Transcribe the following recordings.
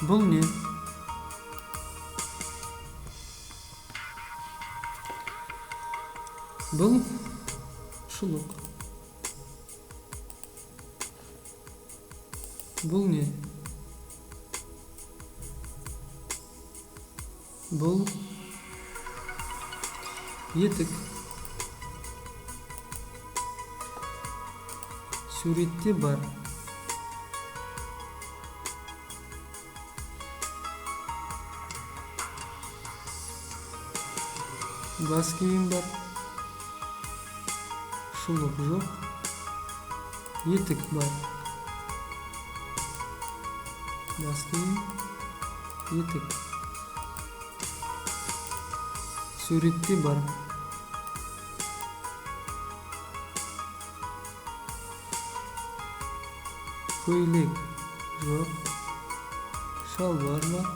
Бұл не? Бұл шұлық. Бұл не? Бұл етік. Суретте бар. Бас киім бар. Шұлық жоқ. Етік бар. Бас киім, етік. Суретте бар. Көйлек жоқ. Шалбар бар.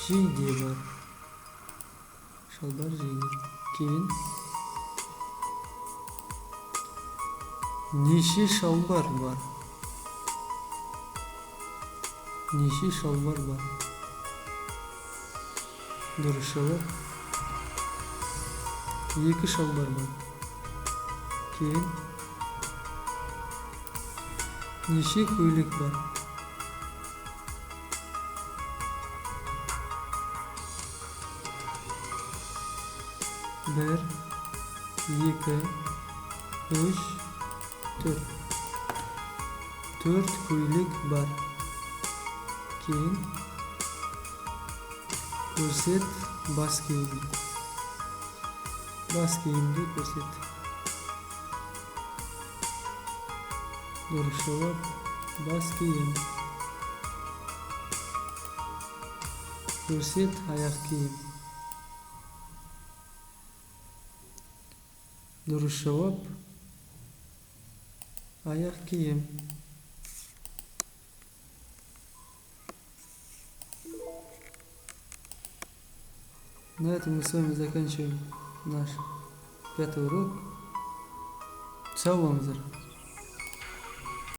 Жейде бар. Шалбар, жейде. Кейін неше шалбар бар? Неше шалбар бар? Дұрыс жауап. Екі шалбар бар. Кейін неше көйлек бар? Бір, екі, үш, төрт. Төрт көйлек бар. Кейін көрсет бас киімді. Бас киімді көрсет. Дұрыс жауап. Бас киім. Көрсет аяқ киім. Дұрыс жауап. Аяқ киім. На этом мы с вами заканчиваем наш 5-й урок. Сау болыңыздар.